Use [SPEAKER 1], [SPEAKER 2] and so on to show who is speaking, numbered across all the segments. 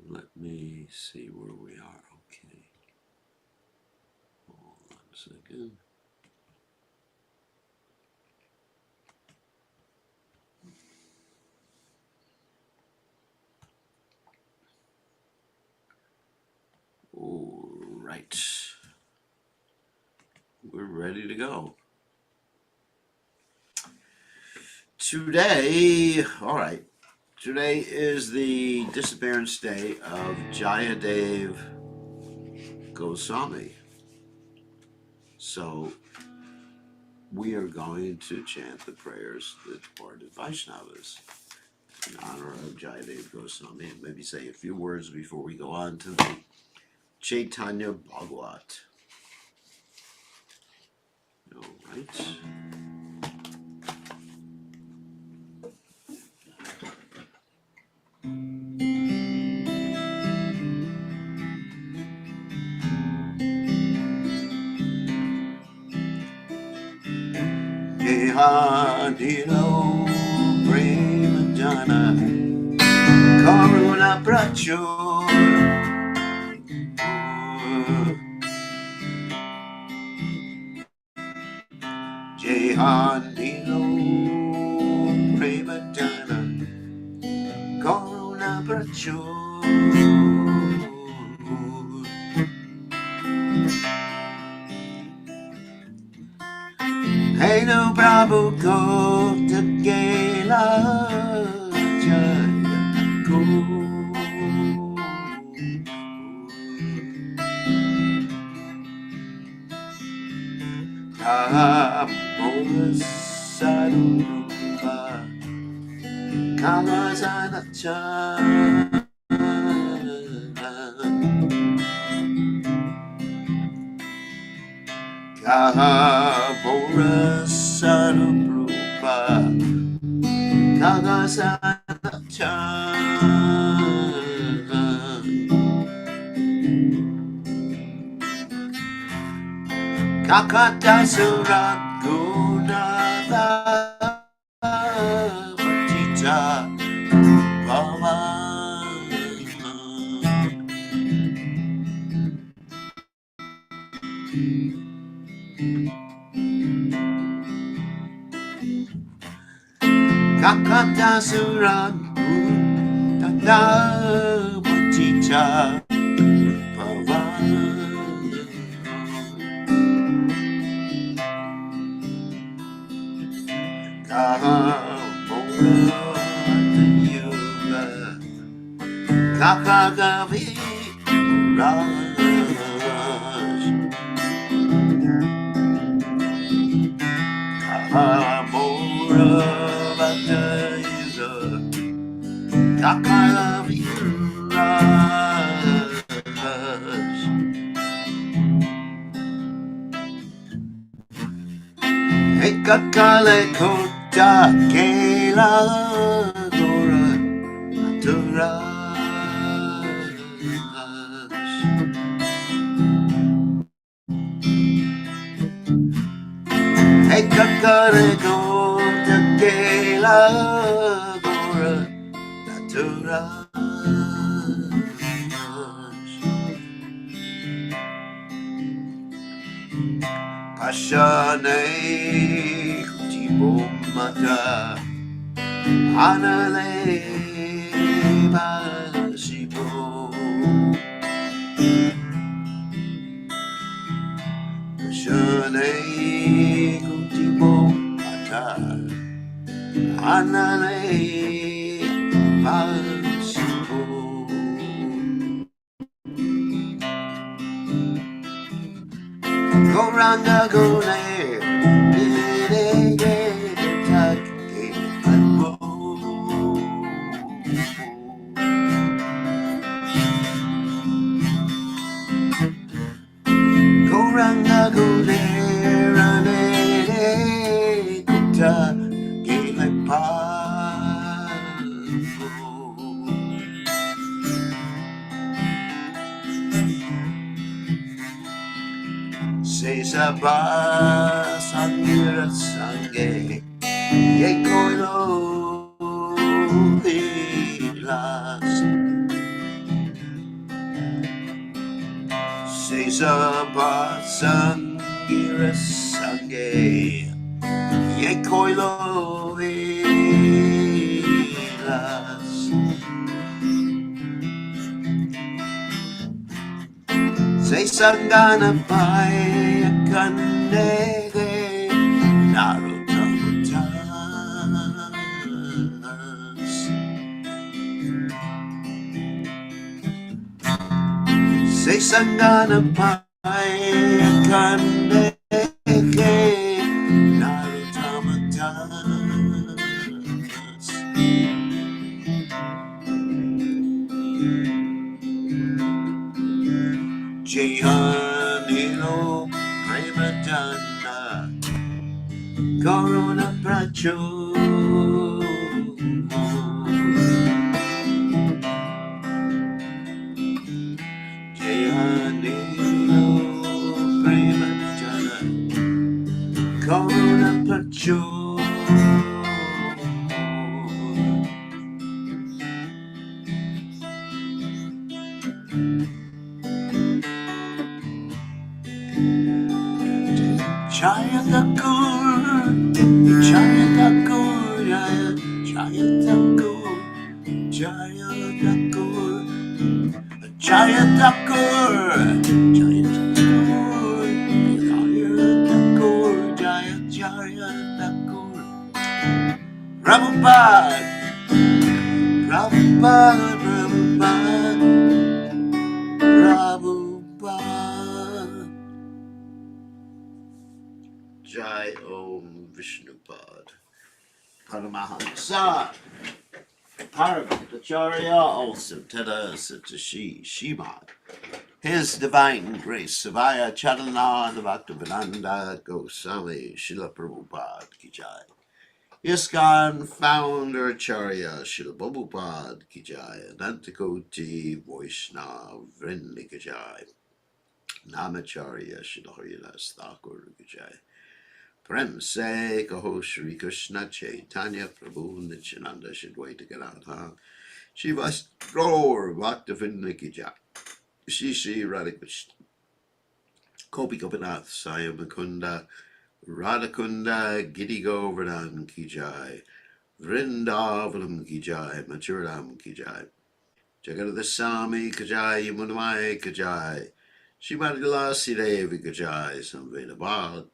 [SPEAKER 1] Let me see where we are. Okay. Hold on a second. All right. We're ready to go. Today, all right. Today is the disappearance day of Jayadev Goswami. So we are going to chant the prayers that departed Vaishnavas in honor of Jayadev Goswami, and maybe say a few words before we go on to the Caitanya Bhagavat. All right. Dehanilo Premanjana Karuna Prachur Dehanilo Premanjana Karuna Prachur Hey no Prabhu Kota Gela Jaya Ko Kamola Sarupa Kalasana Chana Kamola Sarupa Kalasana Chana Kakata Suragunada Patita Bhava Kakata Suragunada Patita Bhava Kakagavi Raj Kahamora Bhattayuga Kakagavi Raj Ekakale Kota Kela Gora Atura Ekakale Kota Kela Gora Atura Ashane Kutibomata Anale Basibo Ashane Kutibomata Anale Basibo Goranga Gole Goranga Gole Se sabha sangira sange ye koilo hilas. Se sabha sangira sange ye koilo hilas. Se sangana pai kanege narutamutanas. Se sangana pai kanege narutamutanas. Jayanilo Premadana Corona Pracho Jayanilo Premadana Corona Pracho Jaya Thakur, Jaya Thakur, Jaya Thakur, Jaya Thakur, Jaya Thakur, Jaya Thakur, Jaya Thakur, Jaya Thakur, Prabhupada, Prabhupada, Prabhupada, Prabhupada. Jai Om Vishnupad. Paramahamsa. Paramahansa also Tada Satashi Shimad. His Divine Grace Savaya Charananda Bhaktivedanta Goswami Srila Prabhupada Ki Jai. ISKCON Founder Acharya Srila Prabhupada Ki Jai. Anantakoti Vaishnava Vrinda Ki Jai. Namacharya Srila Haridas Thakur Ki Jai. Prem se kaho Shri Krishna Chaitanya Prabhu Nityananda Shadwaita Gadadha Shivas Gaur Bhaktivinda Ki Jai. Shri Shri Radha Krishna Kopi Gopinath Saya Mukunda Radhakunda Giri Govardhan Ki Jai. Vrindavanam Ki Jai. Mathuram Ki Jai. Jagadada Sami Ki Jai. Yamunamai Ki Jai. Shrimad Vilasi Devi Ki Jai. Samveda Bhag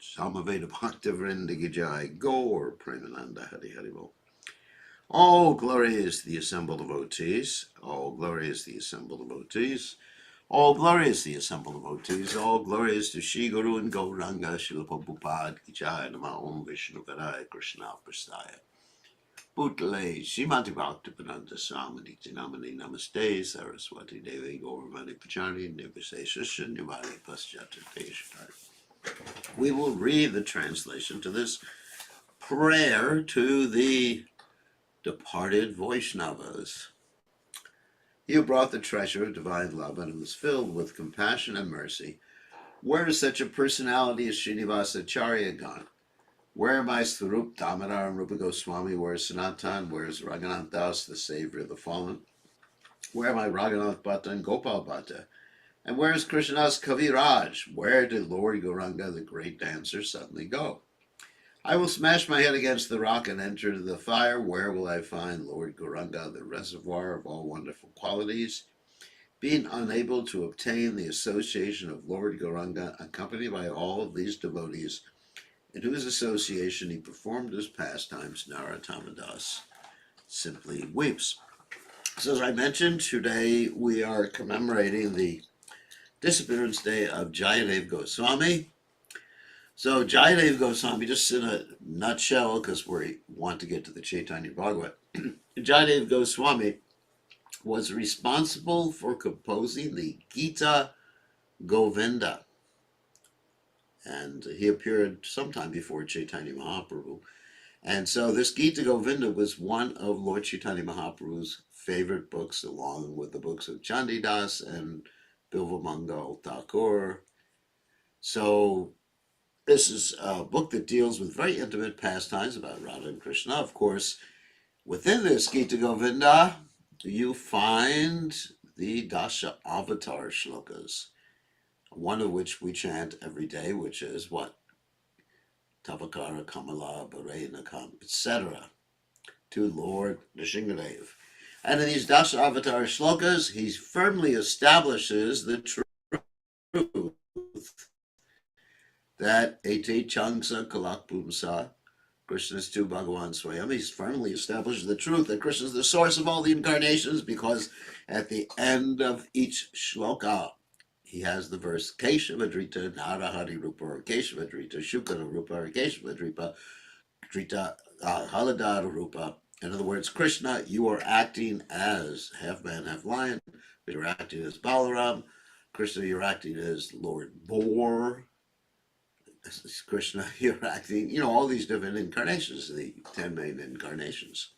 [SPEAKER 1] Samaveda Bhakta Vrinda Ki Jai. Gaur Premananda Hari Hari Bol. All glory is the assembled devotees. All glory is the assembled devotees. All glory is the assembled devotees. All glory is to Shri Guru and Gauranga Srila Prabhupada Ki Jai. Nama Om Vishnu Padaya Krishna Prasthaya Bhutale Srimati Bhaktivedanta Swami Namani Namaste Saraswati Devi Gauravani Pachani Nivasesha Nivani Paschata Deshtai. We will read the translation to this prayer to the departed Vaishnavas. You brought the treasure of divine love and was filled with compassion and mercy. Where is such a personality as Srinivasa Acharya gone? Where are my Swarup Damodar and Rupa Goswami? Where is Sanatan? Where is Raghunath Das, the savior of the fallen? Where are my Raghunath Bhatta and Gopal Bhatta? And where is Krishnadas Kaviraj? Where did Lord Gauranga, the great dancer, suddenly go? I will smash my head against the rock and enter the fire. Where will I find Lord Gauranga, the reservoir of all wonderful qualities? Being unable to obtain the association of Lord Gauranga, accompanied by all of these devotees, in whose association he performed his pastimes, Narottam Das simply weeps. So as I mentioned, today we are commemorating the disappearance day of Jayadev Goswami. So Jayadev Goswami, just in a nutshell, because we want to get to the Caitanya Bhagavat, Jayadev Goswami was responsible for composing the Gita Govinda. And he appeared sometime before Chaitanya Mahaprabhu. And so this Gita Govinda was one of Lord Chaitanya Mahaprabhu's favorite books, along with the books of Chandidas and Bilvamangal Thakur So this is a book that deals with very intimate pastimes about Radha and Krishna. Of course, within this Gita Govinda, you find the Dasha Avatar shlokas, one of which we chant every day, which is what? Tavakara, Kamala, Bharena, etc. to Lord Nrsimhadev. And in these Dasha Avatar shlokas, he firmly establishes the truth that Ete Changsa Kalakpumsa, Krishna is to Bhagavan Swayam. He's firmly established the truth that Krishna is the source of all the incarnations, because at the end of each shloka, he has the verse Keshavadrita Narahari Rupa, or Keshavadrita Shukara Rupa, or Keshavadrita Drita Haladar Rupa. In other words, Krishna, you are acting as half man, half lion. You're acting as Balaram. Krishna, you're acting as Lord Boar. Krishna, you're acting, all these different incarnations, the 10 main incarnations.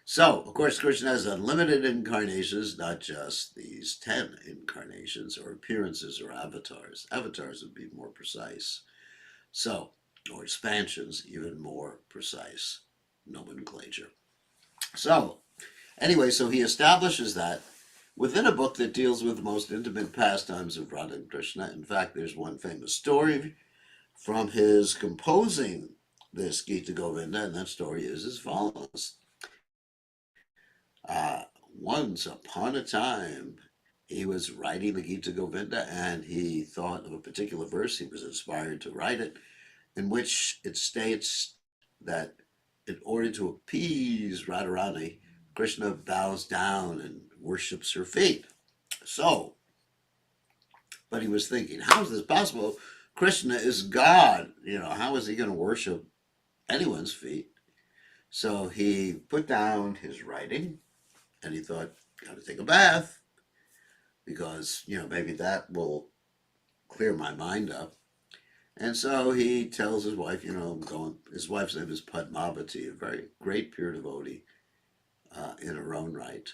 [SPEAKER 1] So, of course, Krishna has unlimited incarnations, not just these 10 incarnations or appearances or avatars. Avatars would be more precise. So, or expansions, even more precise nomenclature. So, anyway, so he establishes that within a book that deals with the most intimate pastimes of Radha and Krishna. In fact, there's one famous story from his composing this Gita Govinda, and that story is as follows. Once upon a time, he was writing the Gita Govinda, and he thought of a particular verse. He was inspired to write it, in which it states that in order to appease Radharani, Krishna bows down and worships her feet. So, but he was thinking, how is this possible? Krishna is God. How is he going to worship anyone's feet? So he put down his writing and he thought, got to take a bath because, maybe that will clear my mind up. And so he tells his wife, I'm going, his wife's name is Padmavati, a very great pure devotee in her own right.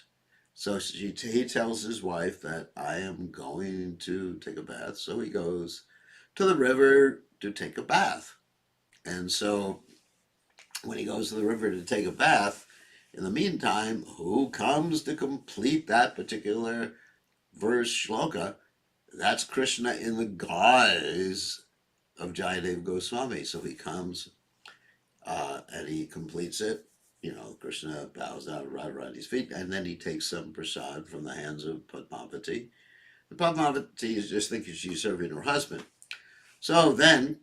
[SPEAKER 1] So he tells his wife that I am going to take a bath. So he goes to the river to take a bath. And so when he goes to the river to take a bath, in the meantime, who comes to complete that particular verse shloka? That's Krishna in the guise of Jayadev Goswami. So he comes and he completes it. Krishna bows down to Radharani's feet, and then he takes some prasad from the hands of Padmavati. And Padmavati is just thinking she's serving her husband. So then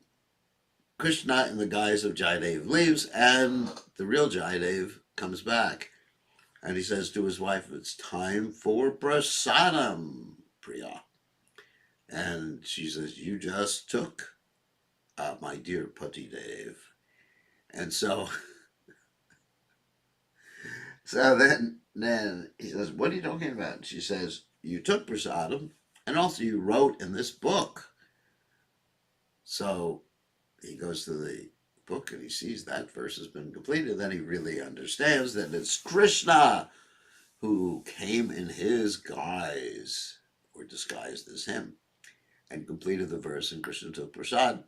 [SPEAKER 1] Krishna in the guise of Jayadev leaves, and the real Jayadev comes back. And he says to his wife, it's time for prasadam, Priya. And she says, you just took my dear Pati Dev. And so then he says, what are you talking about? And she says, you took prasadam, and also you wrote in this book. So he goes to the book and he sees that verse has been completed. Then he really understands that it's Krishna who came in his guise, or disguised as him, and completed the verse, and Krishna took prasad.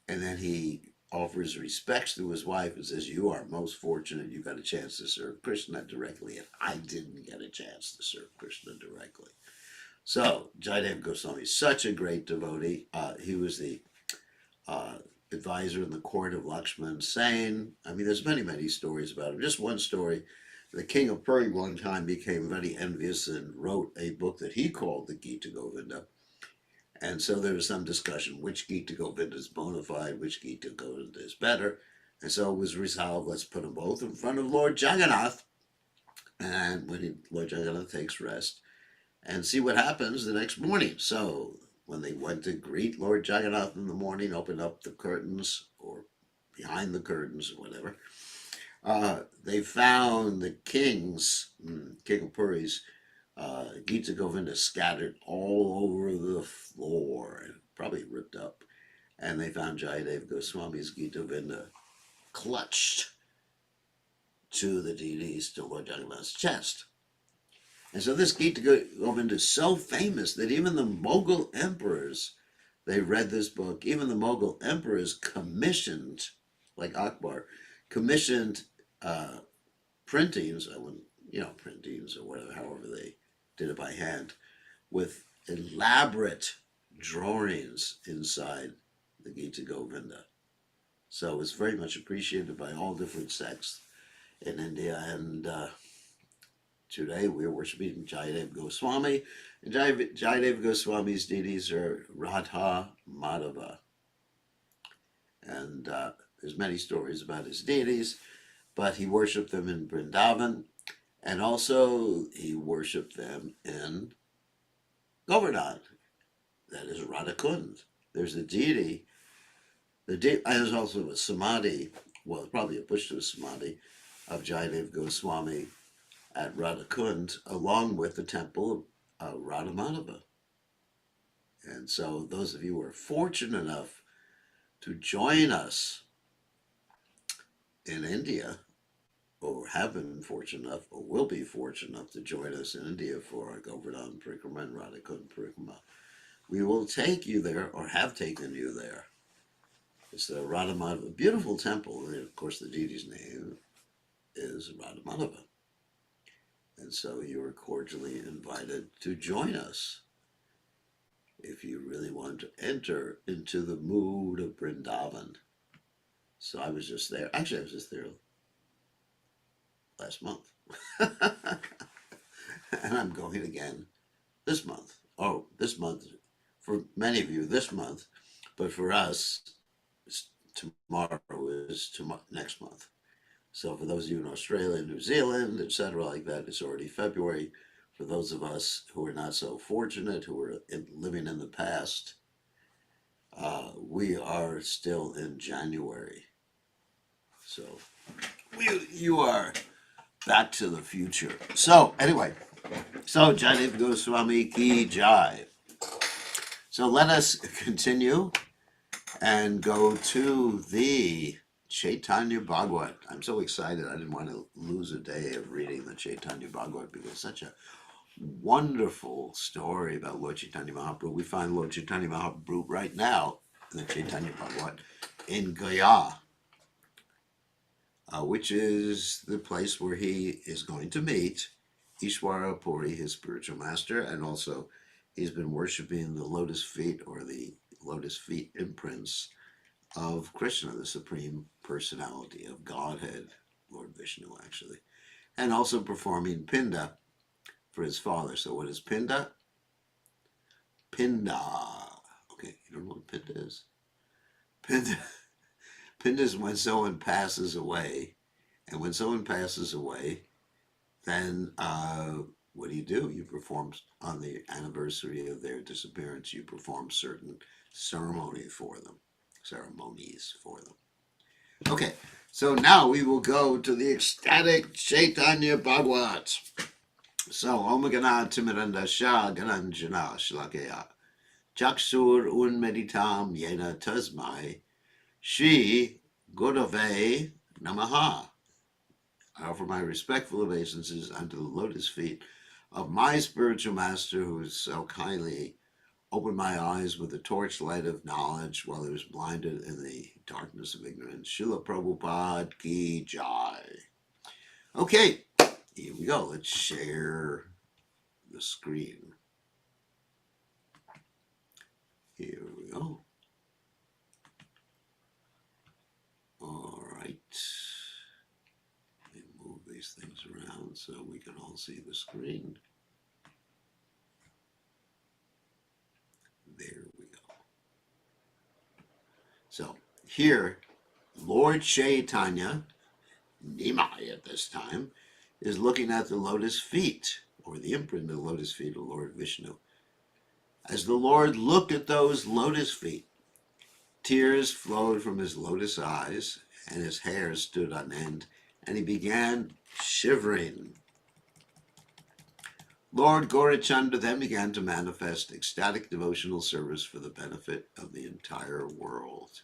[SPEAKER 1] And then he offers respects to his wife and says, you are most fortunate you got a chance to serve Krishna directly, and I didn't get a chance to serve Krishna directly. So Jayadev Goswami is such a great devotee. He was the advisor in the court of Lakshman Sen. I mean, there's many, many stories about him. Just one story. The king of Puri one time became very envious and wrote a book that he called the Gita Govinda. And so there was some discussion, which Gita Govinda is bona fide, which Gita Govinda is better. And so it was resolved, let's put them both in front of Lord Jagannath. And when Lord Jagannath takes rest, and see what happens the next morning. So when they went to greet Lord Jagannath in the morning, opened up the curtains, or behind the curtains, or whatever, they found the King of Puri's Gita Govinda scattered all over the floor, and probably ripped up. And they found Jayadev Goswami's Gita Govinda clutched to the deities, to Lord Jagannath's chest. And so this Gita Govinda is so famous that even the Mughal emperors They read this book. Even the Mughal emperors commissioned, like Akbar, commissioned printings, printings or whatever, however they did it by hand, with elaborate drawings inside the Gita Govinda. So it was very much appreciated by all different sects in India. And today we're worshiping Jayadev Goswami. And Jayadev Goswami's deities are Radha Madhava. And there's many stories about his deities, but he worshipped them in Vrindavan. And also he worshipped them in Govardhan. That is Radhakund. There's a deity. And there's also a samadhi, well, probably a Pushta samadhi of Jayadev Goswami at Radhakund, along with the temple of Radha Madhava. And so those of you who are fortunate enough to join us in India, or have been fortunate enough, or will be fortunate enough to join us in India for our Govardhan Parikrama and Radhakund Parikrama, we will take you there, or have taken you there. It's the Radha Madhava, beautiful temple, and of course the deity's name is Radha Madhava. And so you are cordially invited to join us if you really want to enter into the mood of Vrindavan. So I was just there. Actually, I was just there last month. And I'm going again this month. Oh, this month. For many of you, this month. But for us, tomorrow is next month. So for those of you in Australia, New Zealand, etc., like that, it's already February. For those of us who are not so fortunate, who are living in the past, we are still in January. So you are back to the future. So anyway, Jayadev Goswami ki jai. So let us continue and go to the Caitanya Bhagavat. I'm so excited. I didn't want to lose a day of reading the Caitanya Bhagavat because it's such a wonderful story about Lord Chaitanya Mahaprabhu. We find Lord Chaitanya Mahaprabhu right now in the Caitanya Bhagavat in Gaya, which is the place where he is going to meet Ishwara Puri, his spiritual master, and also he's been worshiping the lotus feet, or the lotus feet imprints of Krishna, the Supreme Personality of Godhead, Lord Vishnu actually, and also performing Pinda for his father. So what is Pinda? Pinda. Okay, you don't know what Pinda is? Pinda is when someone passes away, and when someone passes away, then what do? You perform, on the anniversary of their disappearance, you perform certain ceremonies for them. Okay, so now we will go to the ecstatic Caitanya Bhagavat. So, Om Gana Timiranda Shah Gananjana Shlakaya Chaksur Unmeditam Yena Tasmai Shri Gurave Namaha. I offer my respectful obeisances unto the lotus feet of my spiritual master, who has so kindly opened my eyes with the torchlight of knowledge while I was blinded in the darkness of ignorance. Srila Prabhupada ki jai. Okay, here we go. Let's share the screen. Here we go. All right. Let me move these things around so we can all see the screen. There we go. So here, Lord Chaitanya, Nimai at this time, is looking at the lotus feet, or the imprint of the lotus feet of Lord Vishnu. As the Lord looked at those lotus feet, tears flowed from his lotus eyes, and his hair stood on end, and he began shivering. Lord Gaurachandra then began to manifest ecstatic devotional service for the benefit of the entire world.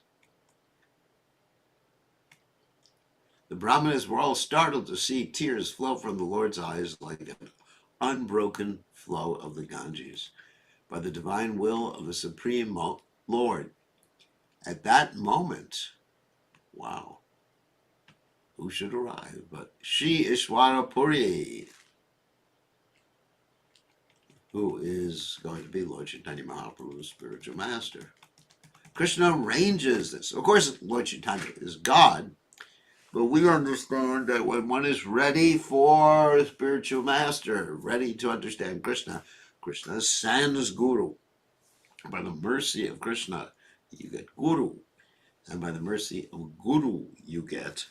[SPEAKER 1] The Brahmanas were all startled to see tears flow from the Lord's eyes like an unbroken flow of the Ganges. By the divine will of the Supreme Lord. At that moment, wow, who should arrive but Shri Ishwara Puri, who is going to be Lord Chaitanya Mahaprabhu's spiritual master. Krishna arranges this. Of course, Lord Chaitanya is God, but we understand that when one is ready for a spiritual master, ready to understand Krishna, Krishna sends Guru. By the mercy of Krishna, you get Guru. And by the mercy of Guru, you get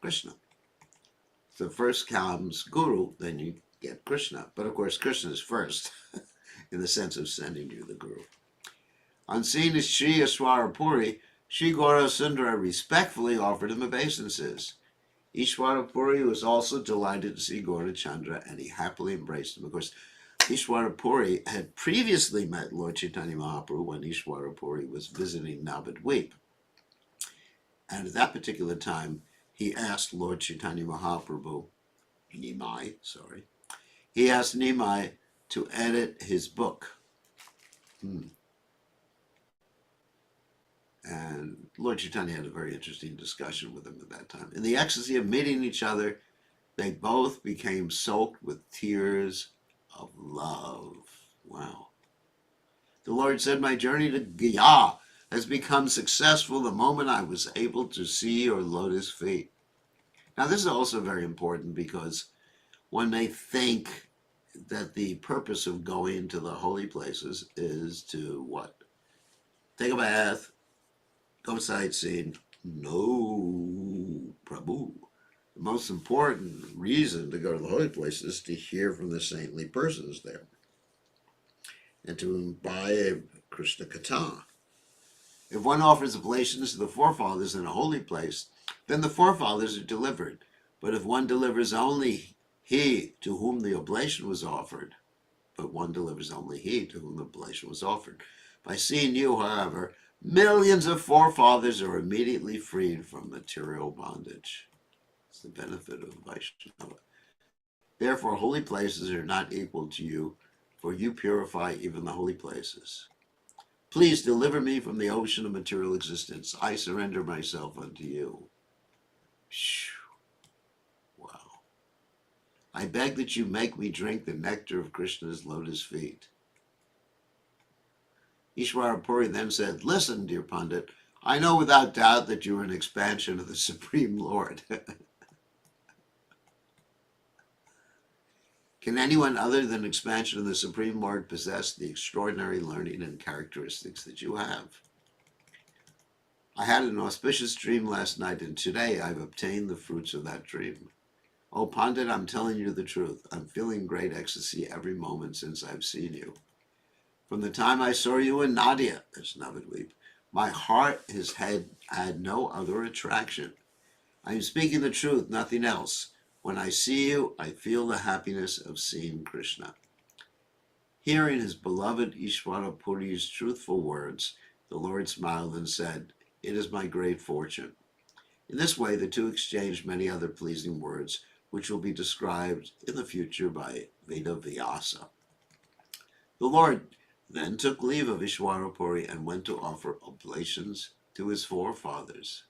[SPEAKER 1] Krishna. So first comes Guru, then you get Krishna. But of course, Krishna is first in the sense of sending you the Guru. On seeing Shri Ishwara Puri, Shri Gaura Sundara respectfully offered him obeisances. Ishwara Puri was also delighted to see Gaura Chandra, and he happily embraced him. Of course, Ishwara Puri had previously met Lord Chaitanya Mahaprabhu when Ishwara Puri was visiting Navadvip. And at that particular time, he asked Lord Chaitanya Mahaprabhu, he asked Nimai to edit his book. And Lord Chaitanya had a very interesting discussion with him at that time. In the ecstasy of meeting each other, they both became soaked with tears of love. Wow. The Lord said, my journey to Gaya has become successful the moment I was able to see your lotus feet. Now, this is also very important because one may think that the purpose of going to the holy places is to what? Take a bath, go sightseeing. No, Prabhu. The most important reason to go to the holy places is to hear from the saintly persons there and to imbibe Krishna Katha. If one offers oblations to the forefathers in a holy place, then the forefathers are delivered. But if one delivers only he to whom the oblation was offered, by seeing you, however, millions of forefathers are immediately freed from material bondage. It's the benefit of Vaishnava. Therefore, holy places are not equal to you, for you purify even the holy places. Please deliver me from the ocean of material existence. I surrender myself unto you. Wow. I beg that you make me drink the nectar of Krishna's lotus feet. Ishwara Puri then said, listen, dear Pandit, I know without doubt that you are an expansion of the Supreme Lord. Can anyone other than expansion of the Supreme Lord possess the extraordinary learning and characteristics that you have? I had an auspicious dream last night, and today I've obtained the fruits of that dream. Oh, Pandit, I'm telling you the truth. I'm feeling great ecstasy every moment since I've seen you. From the time I saw you in Nadia, that's Navadvip, my heart has had no other attraction. I am speaking the truth, nothing else. When I see you, I feel the happiness of seeing Krishna. Hearing his beloved Ishwara Puri's truthful words, the Lord smiled and said, it is my great fortune. In this way, the two exchanged many other pleasing words, which will be described in the future by Veda Vyasa. The Lord then took leave of Ishwara Puri and went to offer oblations to his forefathers.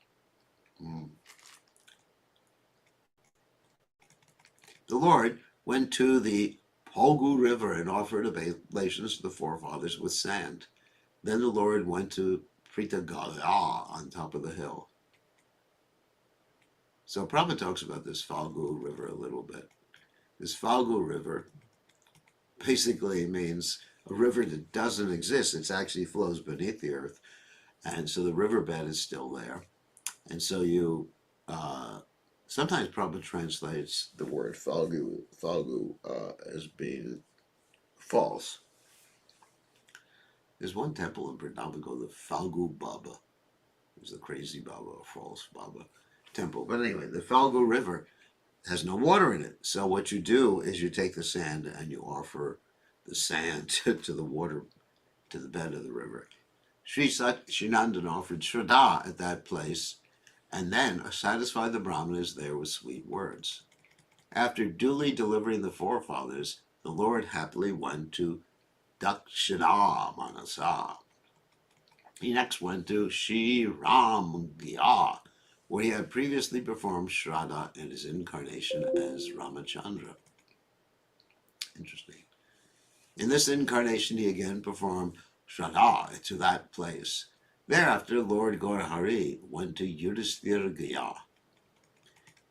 [SPEAKER 1] The Lord went to the Phalgu River and offered oblations to the forefathers with sand. Then the Lord went to Gaya on top of the hill. So Prabhupada talks about this Phalgu River a little bit. This Phalgu River basically means a river that doesn't exist. It actually flows beneath the earth. And so the riverbed is still there. And so you, sometimes Prabhupada translates the word Phalgu as being false. There's one temple in Vrindavan called the Phalgu Baba. It was the crazy Baba, or false Baba temple. But anyway, the Phalgu River has no water in it. So what you do is you take the sand and you offer the sand to the water, to the bed of the river. Sri Srinandan offered Shraddha at that place and then satisfied the brahmanas there with sweet words. After duly delivering the forefathers, the Lord happily went to Dakshina Manasa. He next went to Shri Ram Gaya, where he had previously performed Shraddha in his incarnation as Ramachandra. Interesting. In this incarnation, he again performed Shraddha to that place. Thereafter, Lord Gaurahari went to Yudhisthira Gaya.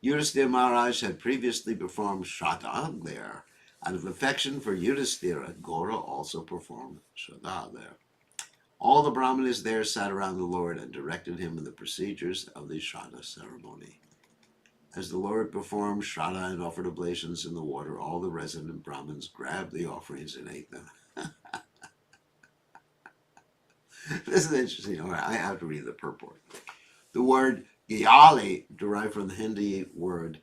[SPEAKER 1] Yudhisthira Maharaj had previously performed Shraddha there. Out of affection for Yudhisthira, Gaura also performed Shraddha there. All the Brahmanas there sat around the Lord and directed him in the procedures of the Shraddha ceremony. As the Lord performed Shraddha and offered oblations in the water, all the resident Brahmins grabbed the offerings and ate them. This is interesting. All right, I have to read the purport. The word Gayali, derived from the Hindi word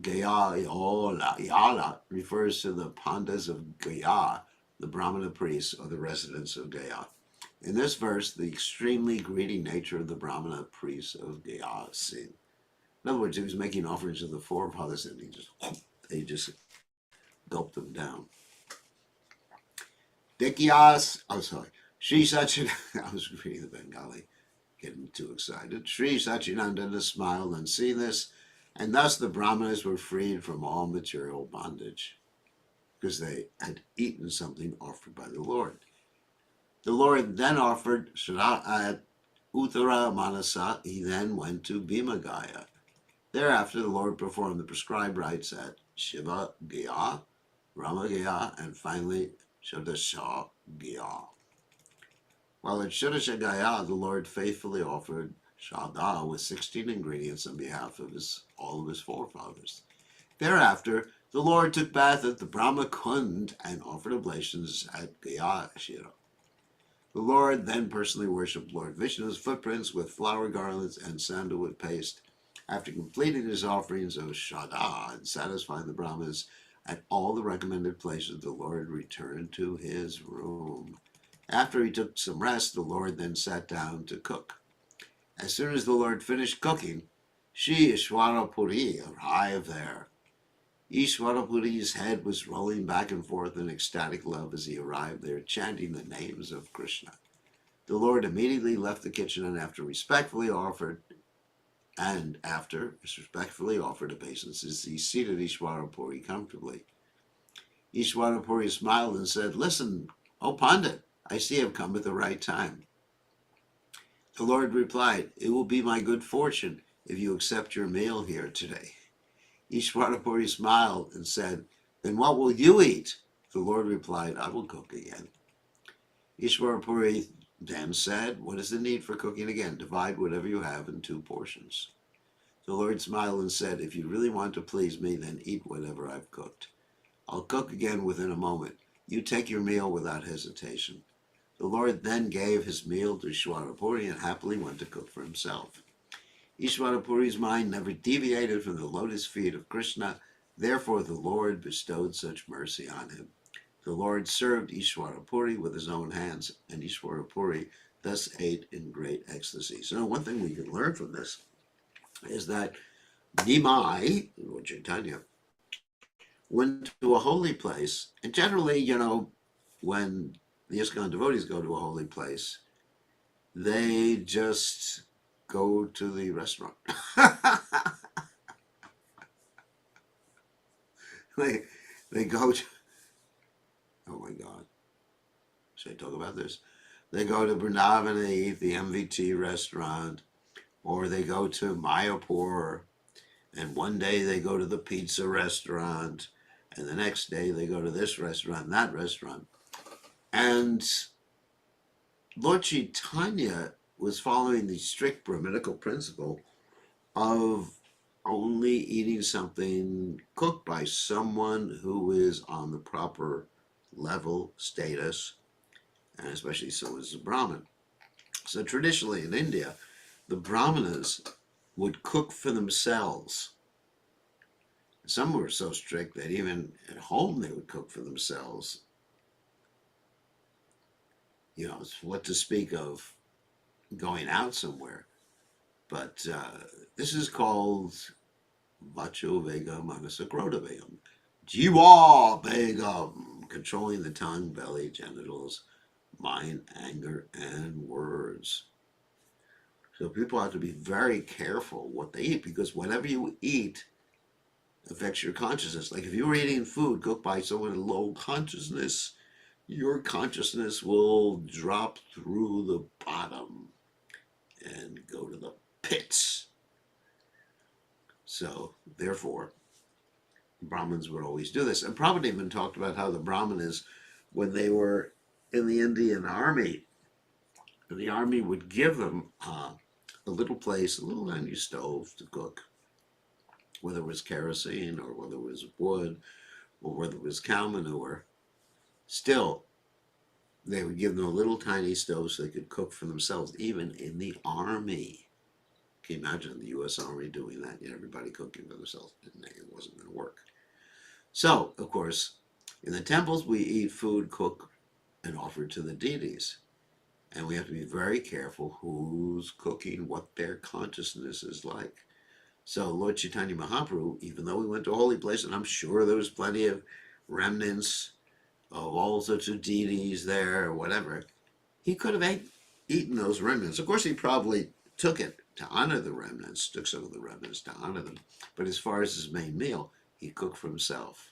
[SPEAKER 1] Gayala, refers to the Pandas of Gaya, the Brahmana priests or the residents of Gaya. In this verse, the extremely greedy nature of the Brahmana priests of Gaya is seen. In other words, he was making offerings to the forefathers and they just gulped them down. Sri Sachinanda, I was reading the Bengali, getting too excited. Sri Sachinanda smiled on seeing this, and thus the Brahmanas were freed from all material bondage, because they had eaten something offered by the Lord. The Lord then offered at Uttara Manasa. He then went to Bhima Gaya. Thereafter, the Lord performed the prescribed rites at Shiva Gaya, Rama Gaya, and finally Shodasha Gaya. While at Shodasha Gaya, the Lord faithfully offered Shraddha with 16 ingredients on behalf of all of his forefathers. Thereafter, the Lord took bath at the Brahma Kund and offered oblations at Gaya Shira. The Lord then personally worshipped Lord Vishnu's footprints with flower garlands and sandalwood paste. After completing his offerings of Shraddha and satisfying the Brahmanas at all the recommended places, the Lord returned to his room. After he took some rest, the Lord then sat down to cook. As soon as the Lord finished cooking, Shri Ishwara Puri arrived there. Ishwara Puri's head was rolling back and forth in ecstatic love as he arrived there, chanting the names of Krishna. The Lord immediately left the kitchen and after respectfully offered obeisances, he seated Ishwara Puri comfortably. Ishwara Puri smiled and said, "Listen, O Pandit, I see I've come at the right time." The Lord replied, "It will be my good fortune if you accept your meal here today." Ishwara Puri smiled and said, "Then what will you eat?" The Lord replied, "I will cook again." Ishwara Puri then said, "What is the need for cooking again? Divide whatever you have in 2 portions." The Lord smiled and said, "If you really want to please me, then eat whatever I've cooked. I'll cook again within a moment. You take your meal without hesitation." The Lord then gave his meal to Ishwara Puri and happily went to cook for himself. Ishwara Puri's mind never deviated from the lotus feet of Krishna. Therefore, the Lord bestowed such mercy on him. The Lord served Ishwara Puri with his own hands, and Ishwara Puri thus ate in great ecstasy. So one thing we can learn from this is that Nimai, Lord Chaitanya, went to a holy place, and generally, when the ISKCON devotees go to a holy place, they just go to the restaurant. they go to, oh my God, should I talk about this? They go to Vrindavan and they eat the MVT restaurant, or they go to Mayapur, and one day they go to the pizza restaurant, and the next day they go to this restaurant and that restaurant. And Lord Chaitanya was following the strict Brahminical principle of only eating something cooked by someone who is on the proper level, status, and especially so as a Brahmin. So traditionally in India, the Brahmanas would cook for themselves. Some were so strict that even at home they would cook for themselves. What to speak of going out somewhere. But this is called Vacho Vegam Manasakroda Vegam. Jiva Vegam, controlling the tongue, belly, genitals, mind, anger, and words. So people have to be very careful what they eat, because whatever you eat affects your consciousness. Like if you were eating food cooked by someone in low consciousness, your consciousness will drop through the bottom and go to the pits. So therefore, Brahmins would always do this. And Prabhupada even talked about how the Brahmanas, when they were in the Indian army, the army would give them a little place, a little tiny stove to cook, whether it was kerosene or whether it was wood or whether it was cow manure. Still, they would give them a little tiny stove so they could cook for themselves, even in the army. Can you imagine the U.S. Army doing that? Everybody cooking for themselves. It wasn't going to work. So, of course, in the temples, we eat food cooked and offered to the deities. And we have to be very careful who's cooking, what their consciousness is like. So Lord Chaitanya Mahaprabhu, even though we went to a holy place, and I'm sure there was plenty of remnants of all sorts of deities there or whatever, he could have eaten those remnants. Of course, he probably took it to honor the remnants, took some of the remnants to honor them. But as far as his main meal, he cooked for himself.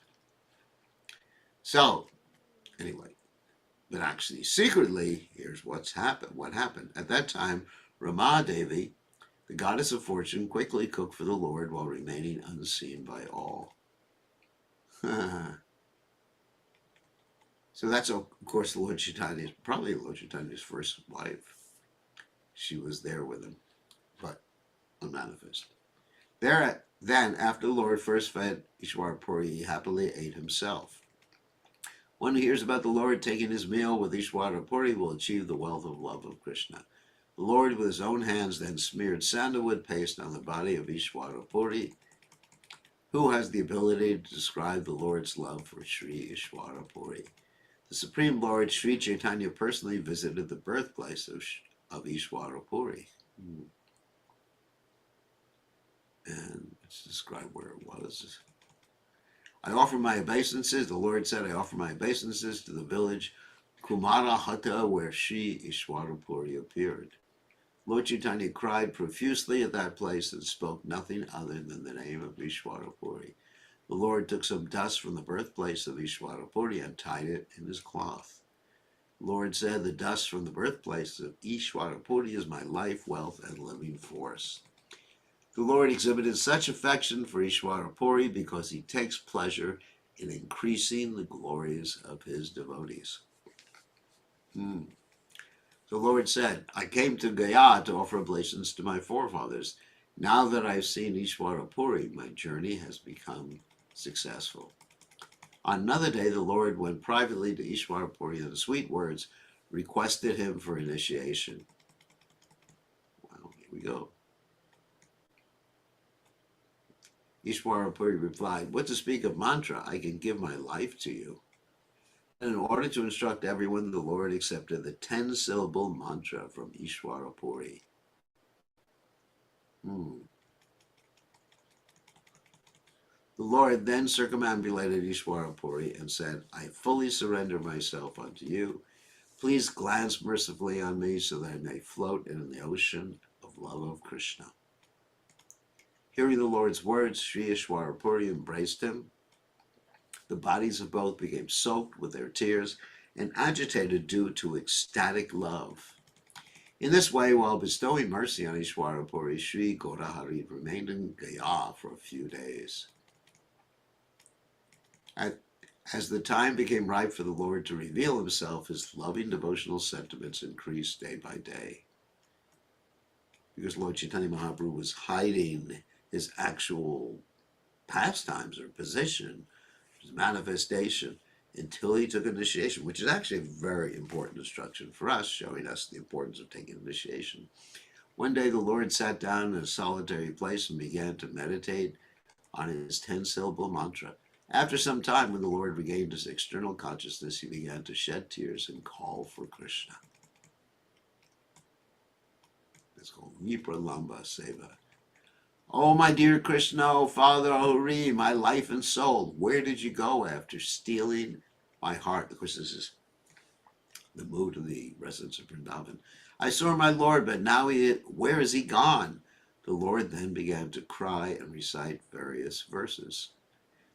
[SPEAKER 1] So, anyway, but actually, secretly, here's what happened. At that time, Rama Devi, the goddess of fortune, quickly cooked for the Lord while remaining unseen by all. So that's, of course, probably Lord Chaitanya's first wife. She was there with him, but unmanifest. Then, after the Lord first fed Ishwara Puri, he happily ate himself. One who hears about the Lord taking his meal with Ishwara Puri will achieve the wealth of love of Krishna. The Lord, with his own hands, then smeared sandalwood paste on the body of Ishwara Puri, who has the ability to describe the Lord's love for Sri Ishwara Puri. The Supreme Lord, Sri Chaitanya, personally visited the birthplace of Ishwara Puri. And let's describe where it was. I offer my obeisances, the Lord said, I offer my obeisances to the village Kumarahata, where Sri Ishwara Puri appeared. Lord Chaitanya cried profusely at that place and spoke nothing other than the name of Ishwara Puri. The Lord took some dust from the birthplace of Ishwara Puri and tied it in his cloth. The Lord said, the dust from the birthplace of Ishwara Puri is my life, wealth, and living force. The Lord exhibited such affection for Ishwara Puri because he takes pleasure in increasing the glories of his devotees. The Lord said, I came to Gaya to offer oblations to my forefathers. Now that I've seen Ishwara Puri, my journey has become successful. On another day, the Lord went privately to Ishwara Puri and in sweet words requested him for initiation. Well, here we go. Ishwara Puri replied, what to speak of mantra? I can give my life to you. And in order to instruct everyone, the Lord accepted the 10-syllable mantra from Ishwara Puri. The Lord then circumambulated Ishwara Puri and said, I fully surrender myself unto you. Please glance mercifully on me so that I may float in the ocean of love of Krishna. Hearing the Lord's words, Sri Ishwara Puri embraced him. The bodies of both became soaked with their tears and agitated due to ecstatic love. In this way, while bestowing mercy on Ishwara Puri, Sri Gaurahari remained in Gaya for a few days. As the time became ripe for the Lord to reveal himself, his loving devotional sentiments increased day by day. Because Lord Chaitanya Mahaprabhu was hiding his actual pastimes or position, his manifestation, until he took initiation, which is actually a very important instruction for us, showing us the importance of taking initiation. One day the Lord sat down in a solitary place and began to meditate on his 10-syllable mantra. After some time, when the Lord regained his external consciousness, he began to shed tears and call for Krishna. It's called Vipralamba Seva. Oh, my dear Krishna, oh, Father, oh, Hari, my life and soul, where did you go after stealing my heart? Of course, this is the mood of the residents of Vrindavan. I saw my Lord, but now where is he gone? The Lord then began to cry and recite various verses.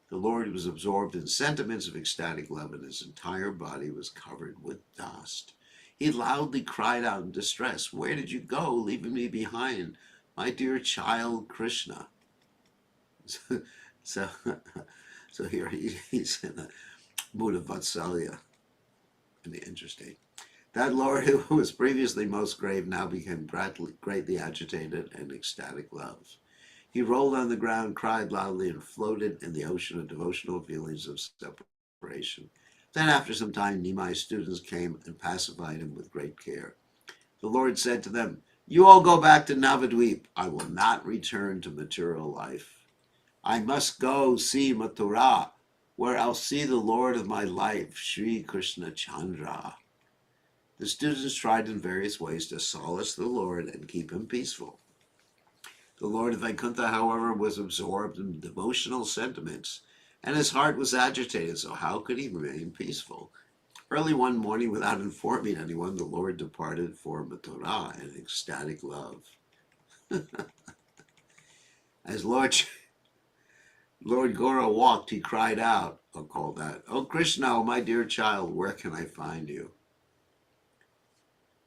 [SPEAKER 1] The Lord was absorbed in sentiments of ecstatic love, and his entire body was covered with dust. He loudly cried out in distress, "Where did you go, leaving me behind, my dear child Krishna?" so, so here he's in a mood of Vatsalya. Interesting. That Lord who was previously most grave now became greatly agitated and ecstatic love. He rolled on the ground, cried loudly, and floated in the ocean of devotional feelings of separation. Then after some time, Nimai's students came and pacified him with great care. The Lord said to them, "You all go back to Navadvip. I will not return to material life. I must go see Mathura, where I'll see the Lord of my life, Sri Krishna Chandra." The students tried in various ways to solace the Lord and keep him peaceful. The Lord of Vaikuntha, however, was absorbed in devotional sentiments, and his heart was agitated, so how could he remain peaceful? Early one morning, without informing anyone, the Lord departed for Mathura in ecstatic love. As Lord Gora walked, he cried out, or called out, "Oh Krishna, oh my dear child, where can I find you?"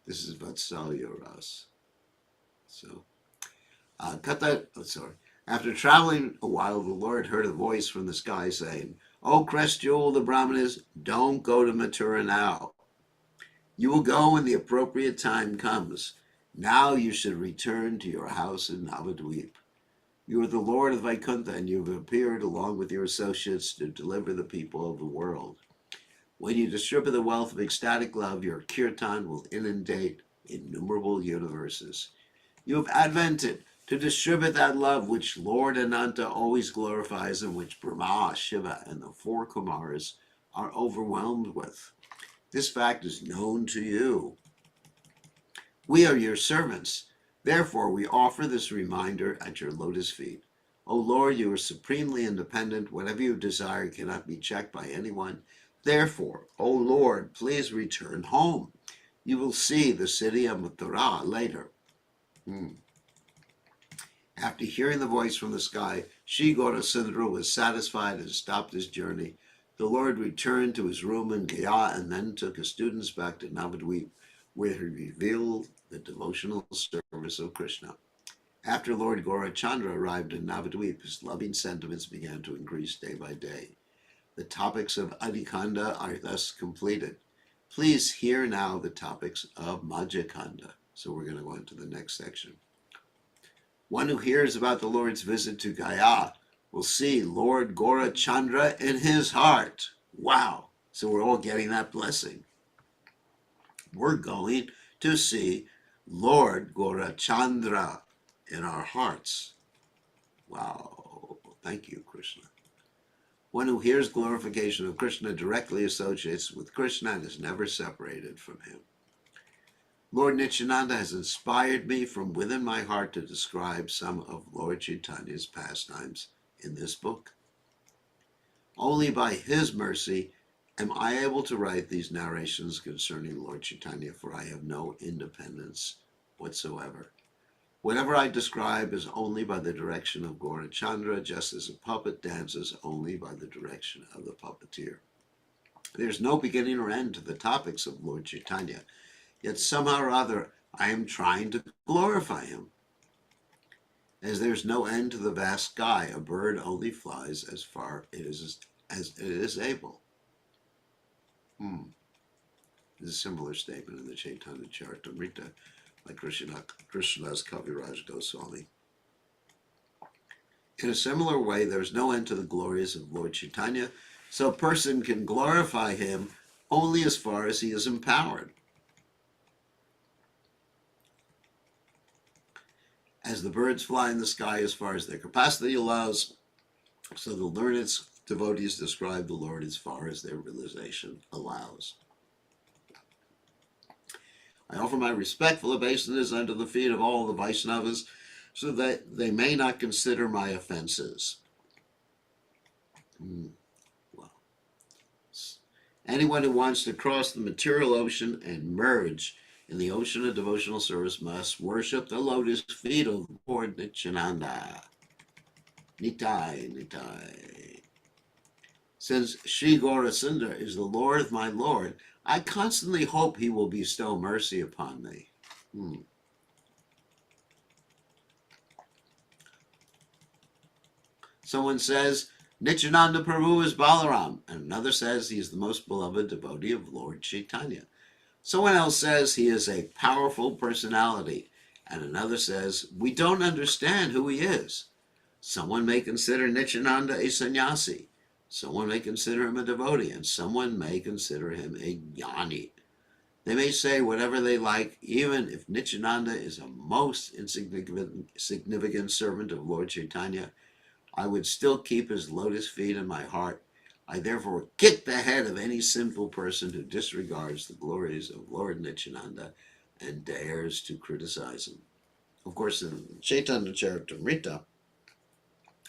[SPEAKER 1] This is Vatsalya Ras. So, After traveling a while, the Lord heard a voice from the sky saying, "Oh Crest Jewel of the Brahmanas, don't go to Mathura now. You will go when the appropriate time comes. Now you should return to your house in Navadvip. You are the Lord of Vaikuntha, and you have appeared along with your associates to deliver the people of the world. When you distribute the wealth of ecstatic love, your kirtan will inundate innumerable universes. You have advented to distribute that love which Lord Ananta always glorifies and which Brahma, Shiva, and the four Kumaras are overwhelmed with. This fact is known to you. We are your servants. Therefore, we offer this reminder at your lotus feet. O Lord, you are supremely independent. Whatever you desire cannot be checked by anyone. Therefore, O Lord, please return home. You will see the city of Mathura later. After hearing the voice from the sky, Sri Gaurasundara was satisfied and stopped his journey. The Lord returned to his room in Gaya and then took his students back to Navadvip, where he revealed the devotional service of Krishna. After Lord Gaurachandra arrived in Navadvip, his loving sentiments began to increase day by day. The topics of Adhikanda are thus completed. Please hear now the topics of Madhyakanda. So we're going to go into the next section. One who hears about the Lord's visit to Gaya will see Lord Gaurachandra in his heart. Wow! So we're all getting that blessing. We're going to see Lord Gaurachandra in our hearts. Wow! Thank you, Krishna. One who hears glorification of Krishna directly associates with Krishna and is never separated from him. Lord Nityananda has inspired me from within my heart to describe some of Lord Chaitanya's pastimes in this book. Only by his mercy am I able to write these narrations concerning Lord Chaitanya, for I have no independence whatsoever. Whatever I describe is only by the direction of Gaurachandra, just as a puppet dances only by the direction of the puppeteer. There's no beginning or end to the topics of Lord Chaitanya, yet somehow or other I am trying to glorify him. As there's no end to the vast sky, a bird only flies as far as it is able. There's a similar statement in the Caitanya Charitamrita by Krishnadas Kaviraj Goswami. In a similar way, there's no end to the glories of Lord Chaitanya, so a person can glorify him only as far as he is empowered. As the birds fly in the sky as far as their capacity allows, so the learned devotees describe the Lord as far as their realization allows. I offer my respectful obeisance under the feet of all the Vaishnavas, so that they may not consider my offenses. Well, Anyone who wants to cross the material ocean and merge in the ocean of devotional service must worship the lotus feet of Lord Nityananda. Nitai, Nitai. Since Sri Gaurasundar is the Lord of my Lord, I constantly hope he will bestow mercy upon me. Someone says Nityananda Prabhu is Balaram, and another says he is the most beloved devotee of Lord Chaitanya. Someone else says he is a powerful personality, and another says we don't understand who he is. Someone may consider Nityananda a sannyasi. Someone may consider him a devotee, and someone may consider him a jnani. They may say whatever they like, even if Nityananda is a most insignificant servant of Lord Chaitanya. I would still keep his lotus feet in my heart. I therefore kick the head of any sinful person who disregards the glories of Lord Nityananda and dares to criticize him. Of course, in Caitanya Charitamrita,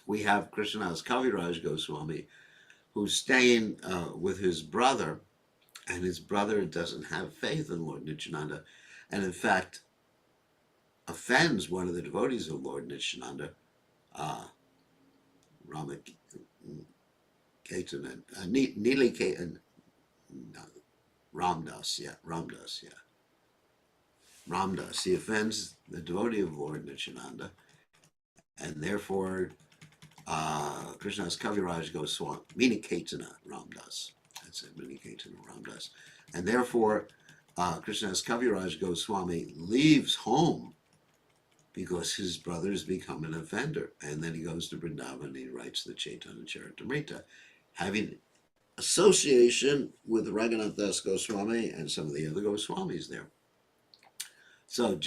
[SPEAKER 1] we have Krishnadas Kaviraj Goswami, who's staying with his brother, and his brother doesn't have faith in Lord Nityananda, and in fact offends one of the devotees of Lord Nityananda, Nili Ketan, Ramdas. He offends the devotee of Lord Nityananda, and therefore Krishnadas Kaviraj Goswami, Miniketana Ramdas. That's it, Miniketana Ramdas. And therefore, Krishnadas Kaviraj Goswami leaves home because his brother has become an offender. And then he goes to Vrindavan and he writes the Caitanya Charitamrita, having association with Raghunath Das Goswami and some of the other Goswamis there. So,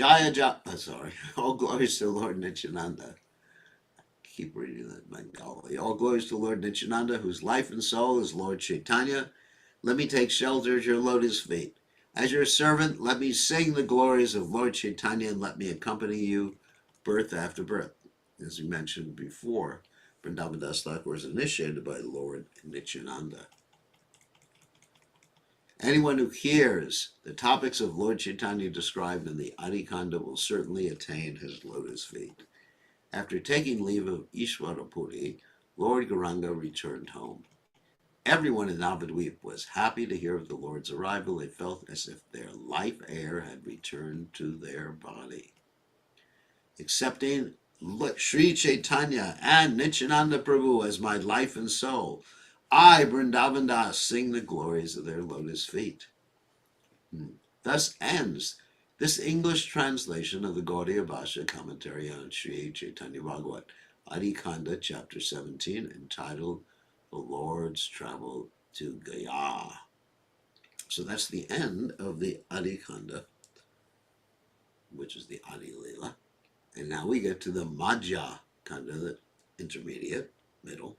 [SPEAKER 1] all glories to Lord Nityananda. Keep reading that Bengali. All glories to Lord Nityananda, whose life and soul is Lord Chaitanya. Let me take shelter at your lotus feet. As your servant, let me sing the glories of Lord Chaitanya and let me accompany you birth after birth. As we mentioned before, Vrindavan Das Thakur was initiated by Lord Nityananda. Anyone who hears the topics of Lord Chaitanya described in the Adi Kanda will certainly attain his lotus feet. After taking leave of Ishwara Puri, Lord Gauranga returned home. Everyone in Navadvip was happy to hear of the Lord's arrival. They felt as if their life air had returned to their body. Accepting Sri Chaitanya and Nityananda Prabhu as my life and soul, I, Vrindavan Das, sing the glories of their lotus feet. Thus ends this English translation of the Gaudiya Bhasha commentary on Sri Caitanya Bhagavat, Adi Kanda, chapter 17, entitled The Lord's Travel to Gaya. So that's the end of the Adi Kanda, which is the Adi Leela. And now we get to the Madhya Kanda, the intermediate, middle.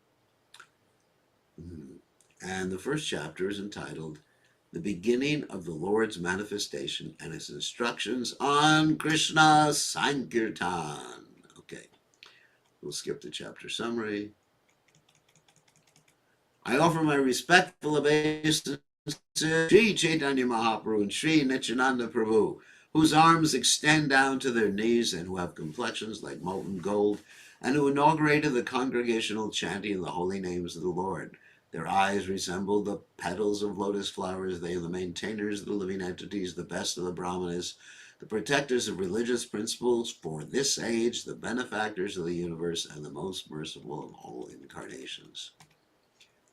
[SPEAKER 1] And the first chapter is entitled The Beginning of the Lord's Manifestation and His Instructions on Krishna Sankirtan. Okay, we'll skip the chapter summary. I offer my respectful obeisance to Sri Chaitanya Mahaprabhu and Sri Nityananda Prabhu, whose arms extend down to their knees and who have complexions like molten gold, and who inaugurated the congregational chanting of the holy names of the Lord. Their eyes resemble the petals of lotus flowers. They are the maintainers of the living entities, the best of the Brahmanas, the protectors of religious principles for this age, the benefactors of the universe, and the most merciful of all incarnations.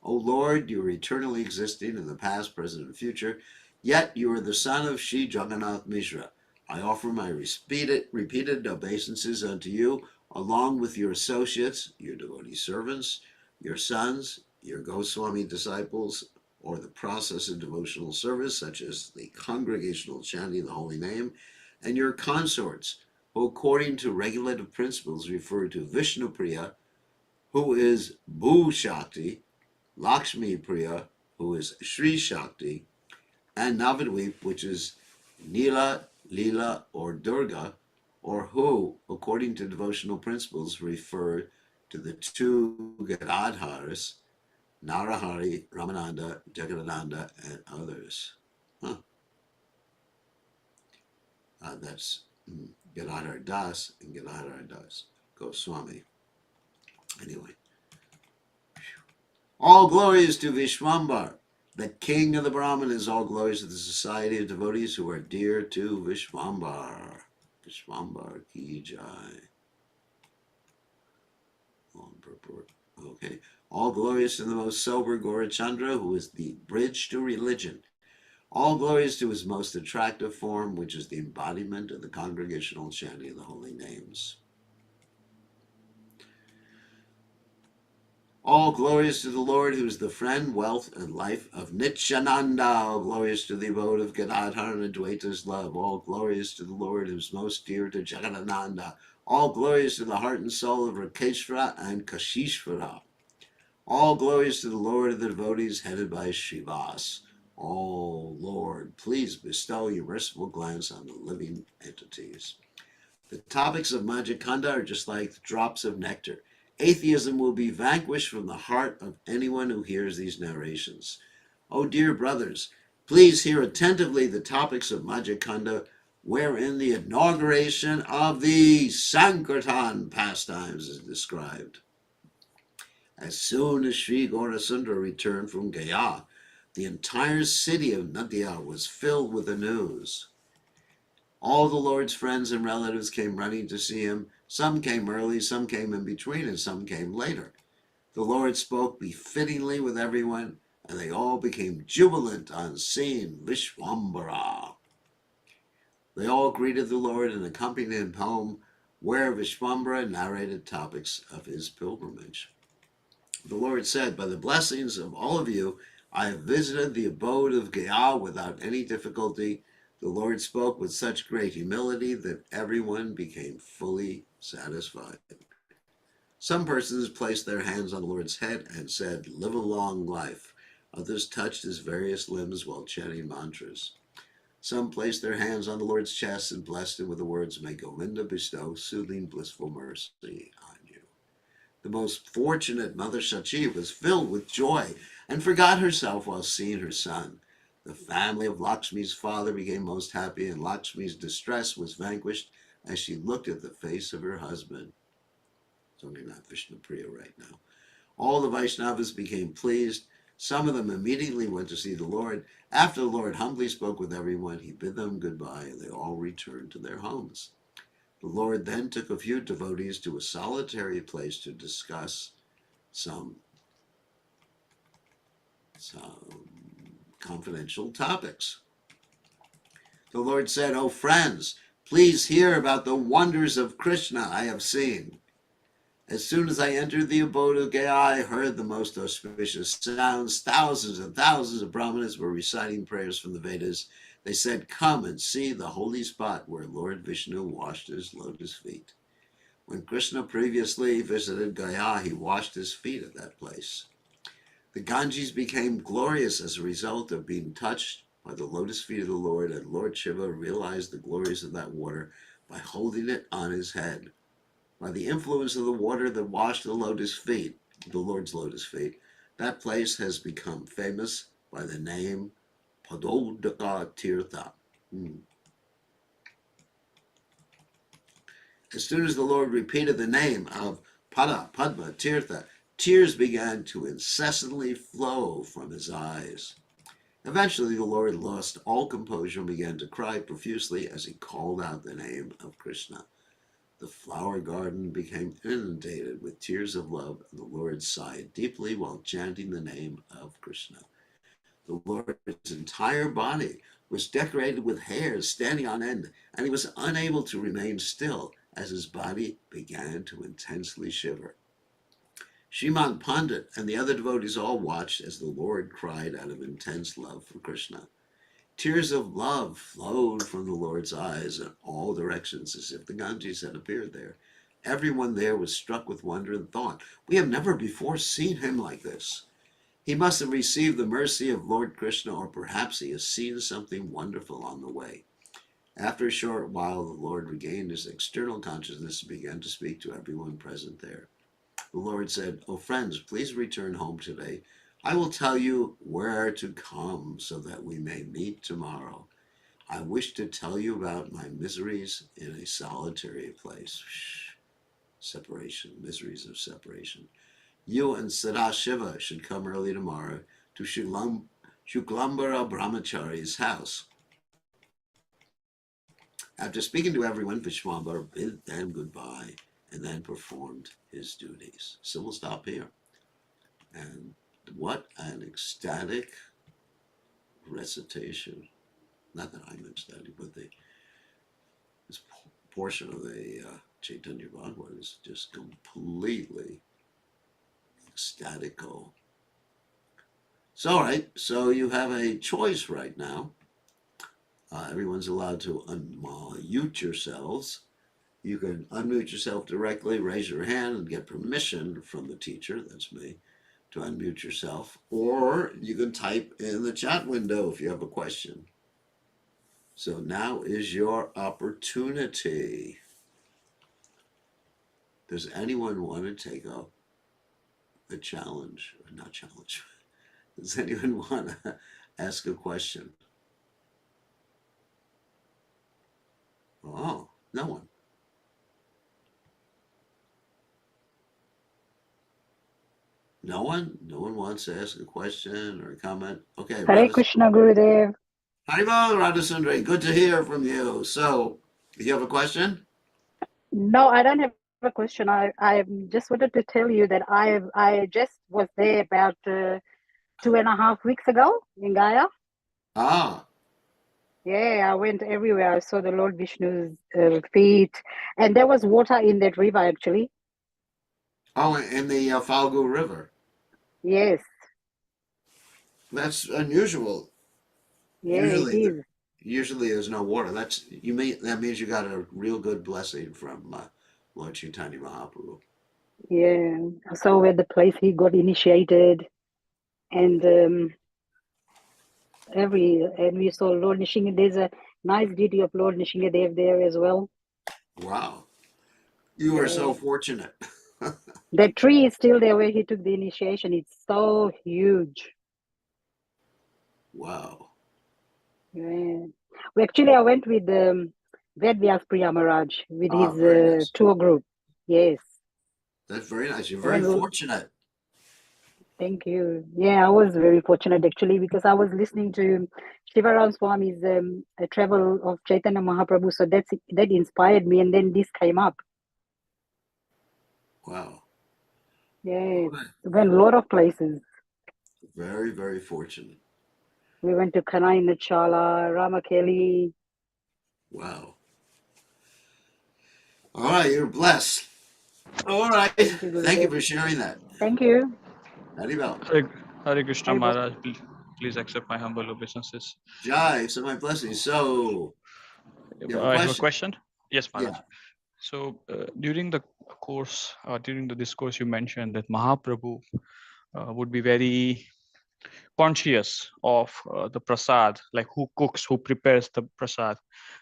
[SPEAKER 1] O Lord, you are eternally existing in the past, present, and future, yet you are the son of Sri Jagannath Mishra. I offer my repeated obeisances unto you, along with your associates, your devotee servants, your sons, your Goswami disciples, or the process of devotional service, such as the congregational chanting of the holy name, and your consorts, who according to regulative principles refer to Vishnu Priya, who is Bhu Shakti, Lakshmi Priya, who is Sri Shakti, and Navadvip, which is Nila, Leela, or Durga, or who, according to devotional principles, refer to the two Gadadharas, Narahari, Ramananda, Jagadananda, and others. Huh. That's Gadadhar Das and Gadadhar Das Goswami. Anyway, all glories to Vishwambar, the king of the Brahmanas. All glories to the society of devotees who are dear to Vishwambar. Vishwambar ki jai. On purport. Okay. All glories to the most sober Gaurachandra, who is the bridge to religion. All glories to his most attractive form, which is the embodiment of the congregational chanting of the holy names. All glories to the Lord, who is the friend, wealth, and life of Nityananda. All glories to the abode of Gadadhar and Advaita's love. All glories to the Lord, who is most dear to Jagadananda. All glories to the heart and soul of Rakeshvara and Kashishvara. All glories to the Lord of the devotees, headed by Srivas. Oh, Lord, please bestow your merciful glance on the living entities. The topics of Majikanda are just like drops of nectar. Atheism will be vanquished from the heart of anyone who hears these narrations. Oh, dear brothers, please hear attentively the topics of Majikanda, wherein the inauguration of the Sankirtan pastimes is described. As soon as Sri Gaurasundara returned from Gaya, the entire city of Nadia was filled with the news. All the Lord's friends and relatives came running to see him. Some came early, some came in between, and some came later. The Lord spoke befittingly with everyone, and they all became jubilant on seeing Vishwambara. They all greeted the Lord and accompanied him home, where Vishwambara narrated topics of his pilgrimage. The Lord said, by the blessings of all of you, I have visited the abode of Gaya without any difficulty. The Lord spoke with such great humility that everyone became fully satisfied. Some persons placed their hands on the Lord's head and said, live a long life. Others touched his various limbs while chanting mantras. Some placed their hands on the Lord's chest and blessed him with the words, may Govinda bestow soothing, blissful mercy on you. The most fortunate Mother Shachi was filled with joy and forgot herself while seeing her son. The family of Lakshmi's father became most happy, and Lakshmi's distress was vanquished as she looked at the face of her husband. It's only not Vishnu Priya right now. All the Vaishnavas became pleased. Some of them immediately went to see the Lord. After the Lord humbly spoke with everyone, he bid them goodbye, and they all returned to their homes. The Lord then took a few devotees to a solitary place to discuss some confidential topics. The Lord said, "O friends, please hear about the wonders of Krishna I have seen. As soon as I entered the abode of Gaya, I heard the most auspicious sounds. Thousands and thousands of Brahmanas were reciting prayers from the Vedas. They said, come and see the holy spot where Lord Vishnu washed his lotus feet. When Krishna previously visited Gaya, he washed his feet at that place. The Ganges became glorious as a result of being touched by the lotus feet of the Lord, and Lord Shiva realized the glories of that water by holding it on his head. By the influence of the water that washed the lotus feet, the Lord's lotus feet, that place has become famous by the name Padodaka Tirtha. As soon as the Lord repeated the name of Padma, Tirtha, tears began to incessantly flow from his eyes. Eventually, the Lord lost all composure and began to cry profusely as he called out the name of Krishna. The flower garden became inundated with tears of love, and the Lord sighed deeply while chanting the name of Krishna. The Lord's entire body was decorated with hairs standing on end, and he was unable to remain still as his body began to intensely shiver. Shrimad Pandit and the other devotees all watched as the Lord cried out of intense love for Krishna. Tears of love flowed from the Lord's eyes in all directions as if the Ganges had appeared there. Everyone there was struck with wonder and thought, we have never before seen him like this. He must have received the mercy of Lord Krishna, or perhaps he has seen something wonderful on the way. After a short while, the Lord regained his external consciousness and began to speak to everyone present there. The Lord said, O friends, please return home today. I will tell you where to come so that we may meet tomorrow. I wish to tell you about my miseries in a solitary place. Separation, miseries of separation. You and Sadashiva should come early tomorrow to Shuklambara Brahmachari's house. After speaking to everyone, Vishwambara bid them goodbye and then performed his duties. So we'll stop here. And what an ecstatic recitation. Not that I'm ecstatic, but this portion of the Caitanya Bhagavat is just completely ecstatical. So, all right, so you have a choice right now. Everyone's allowed to unmute yourselves. You can unmute yourself directly, raise your hand, and get permission from the teacher, that's me, to unmute yourself. Or you can type in the chat window if you have a question. So now is your opportunity. Does anyone want to take up a challenge? Or not challenge. Does anyone want to ask a question? Oh, no one. No one? No one wants to ask a question or a comment? Okay,
[SPEAKER 2] Hare Krishna, Gurudev.
[SPEAKER 1] Haribol, Radhasundari, good to hear from you. So, you have a question?
[SPEAKER 2] No, I don't have a question. I just wanted to tell you that I just was there about 2.5 weeks ago in Gaya.
[SPEAKER 1] Ah.
[SPEAKER 2] Yeah, I went everywhere. I saw the Lord Vishnu's feet, and there was water in that river actually.
[SPEAKER 1] Oh, in the Falgu River.
[SPEAKER 2] Yes.
[SPEAKER 1] That's unusual.
[SPEAKER 2] Yeah, it is.
[SPEAKER 1] Usually there's no water. That means you got a real good blessing from Lord Chaitanya Mahaprabhu.
[SPEAKER 2] Yeah. I saw where the place he got initiated, and we saw Lord Nishingadev. There's a nice deity of Lord Nishingadev there as well.
[SPEAKER 1] Wow. You are so fortunate.
[SPEAKER 2] The tree is still there where he took the initiation. It's so huge.
[SPEAKER 1] Wow.
[SPEAKER 2] Yeah. Well, actually, I went with Ved Vyas Priya Maharaj with his
[SPEAKER 1] Very nice.
[SPEAKER 2] tour group. Yes.
[SPEAKER 1] That's very nice. You're very fortunate.
[SPEAKER 2] Thank you. Yeah, I was very fortunate actually because I was listening to Shivaram Swami's a travel of Chaitanya Mahaprabhu. So that inspired me, and then this came up.
[SPEAKER 1] Wow.
[SPEAKER 2] Yeah,
[SPEAKER 1] Right.
[SPEAKER 2] we went a lot of places.
[SPEAKER 1] Very, very fortunate.
[SPEAKER 2] We went to Kanai Nachala, Ramakeli.
[SPEAKER 1] Wow. All right, you're blessed. All right.
[SPEAKER 2] Thank you,
[SPEAKER 1] Thank you
[SPEAKER 2] Gurudev.
[SPEAKER 1] for sharing that.
[SPEAKER 2] Thank you.
[SPEAKER 1] Haribol.
[SPEAKER 3] Hare Krishna
[SPEAKER 2] Haribol.
[SPEAKER 3] Maharaj, please accept my humble obeisances.
[SPEAKER 1] Jai, so my blessings. So, you have a
[SPEAKER 3] I have a
[SPEAKER 1] question?
[SPEAKER 3] question. Yes, Maharaj.
[SPEAKER 1] Yeah.
[SPEAKER 3] So during the course, during the discourse, you mentioned that Mahaprabhu would be very conscious of the prasad, like who cooks, who prepares the prasad.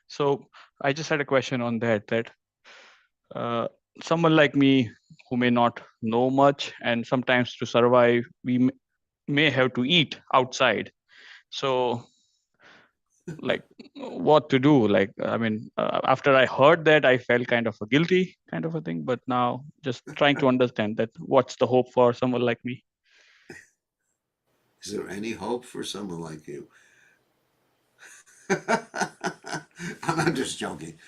[SPEAKER 3] So I just had a question on that. Uh, someone like me who may not know much, and sometimes to survive, we may have to eat outside. So like what to do, like I mean, after I heard that, I felt kind of a guilty kind of a thing, but now just trying to understand that what's the hope for someone like me.
[SPEAKER 1] Is there any hope for someone like you? I'm just joking.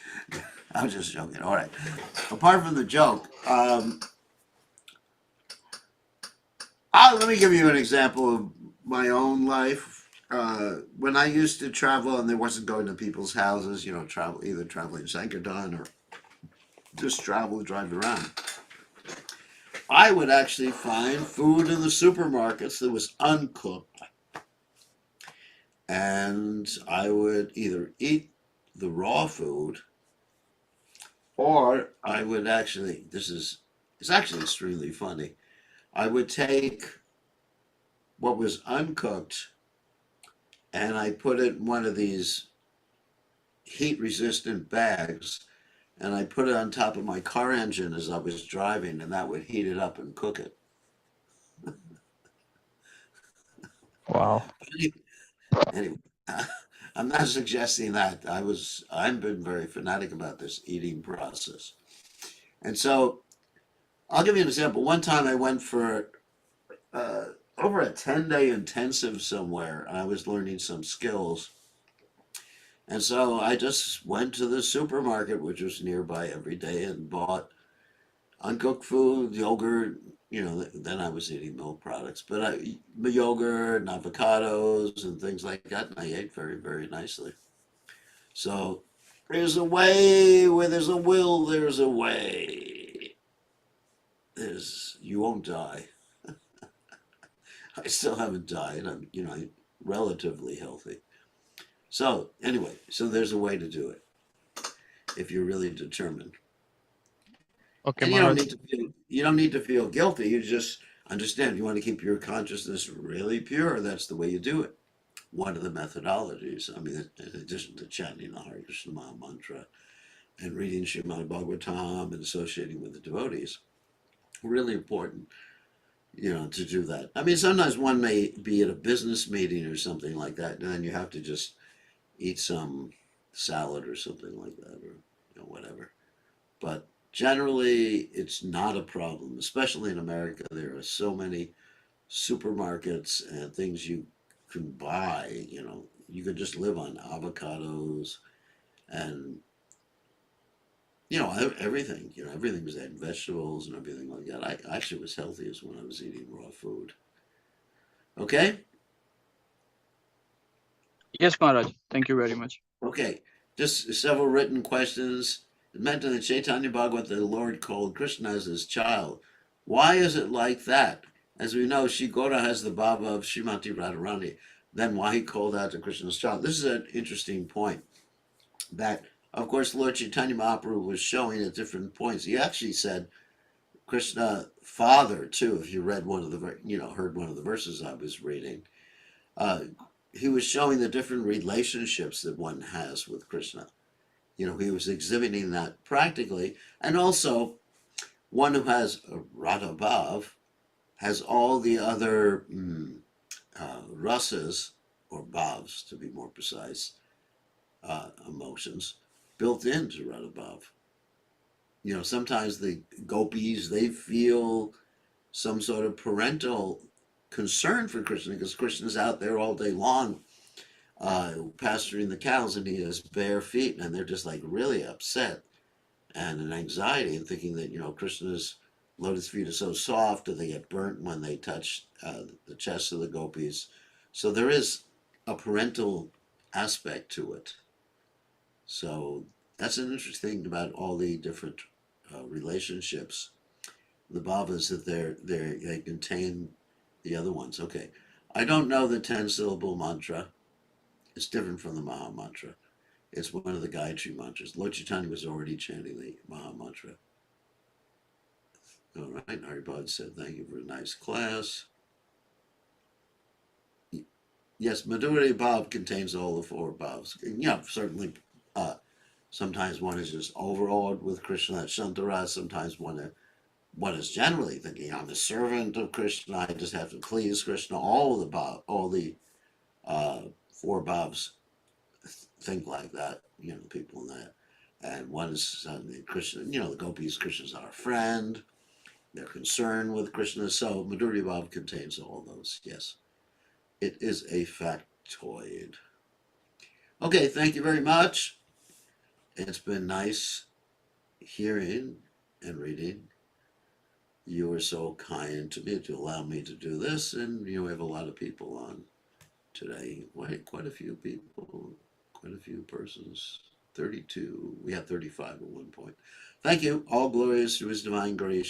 [SPEAKER 1] I'm just joking. All right. Apart from the joke, let me give you an example of my own life. When I used to travel and there wasn't going to people's houses, either traveling Sankirtan or just drive around, I would actually find food in the supermarkets that was uncooked. And I would either eat the raw food or I would actually, it's actually extremely funny. I would take what was uncooked and I put it in one of these heat resistant bags and I put it on top of my car engine as I was driving and that would heat it up and cook it.
[SPEAKER 3] Wow.
[SPEAKER 1] Anyway, I'm not suggesting that. I've been very fanatic about this eating process. And so I'll give you an example. One time I went for uh, over a 10-day intensive somewhere. I was learning some skills. And so I just went to the supermarket, which was nearby every day, and bought uncooked food, yogurt. Then I was eating milk products, but yogurt and avocados and things like that, and I ate very, very nicely. So there's a way where there's a will, there's a way. You won't die. I still haven't died. I'm relatively healthy. So anyway, there's a way to do it if you're really determined.
[SPEAKER 3] Okay,
[SPEAKER 1] And
[SPEAKER 3] Maharaj.
[SPEAKER 1] you don't need to feel guilty. You just understand you want to keep your consciousness really pure. That's the way you do it. One of the methodologies. I mean, in addition to chanting the Hare Krishna Maha Mantra and reading Srimad Bhagavatam and associating with the devotees, really important, to do that. I mean, sometimes one may be at a business meeting or something like that, and then you have to just eat some salad or something like that, or whatever. But generally, it's not a problem, especially in America. There are so many supermarkets and things you can buy. You could just live on avocados and everything. Everything's there, vegetables and everything like that. I actually was healthiest when I was eating raw food. Okay.
[SPEAKER 3] Yes, Maharaj. Thank you very much.
[SPEAKER 1] Okay, just several written questions. It meant in the Chaitanya Bhagavat that the Lord called Krishna as his child. Why is it like that? As we know, Shigora has the bhava of Srimati Radharani. Then why he called out to Krishna's child? This is an interesting point. That, of course, Lord Chaitanya Mahaprabhu was showing at different points. He actually said Krishna Father too. If you read heard one of the verses I was reading, he was showing the different relationships that one has with Krishna. He was exhibiting that practically. And also, one who has a Radha Bhav has all the other rasas, or bhavs to be more precise, emotions, built into Radha Bhav. Sometimes the gopis, they feel some sort of parental concern for Krishna because Krishna's out there all day long pasturing the cows and he has bare feet and they're just like really upset and an anxiety and thinking that Krishna's lotus feet are so soft that they get burnt when they touch the chest of the gopis. So there is a parental aspect to it. So that's an interesting thing about all the different relationships. The bhavas that they contain the other ones. Okay, I don't know the 10-syllable mantra. It's different from the Maha Mantra. It's one of the Gayatri mantras. Lord Chaitanya was already chanting the Maha Mantra. All right, Haribod said, thank you for a nice class. Yes, Madhurya Bhav contains all the four bhavs. Certainly, sometimes one is just overawed with Krishna, that's Shantara. Sometimes one is generally thinking, I'm a servant of Krishna, I just have to please Krishna. All the four bhavs think like that, people in that. And one is Krishna, the gopis, Krishna's our friend. They're concerned with Krishna. So Madhurya Bhav contains all those, yes. It is a factoid. Okay, thank you very much. It's been nice hearing and reading. You were so kind to me to allow me to do this, and we have a lot of people on today. Quite a few people, quite a few persons. 32. We had 35 at one point. Thank you. All glories to His divine grace.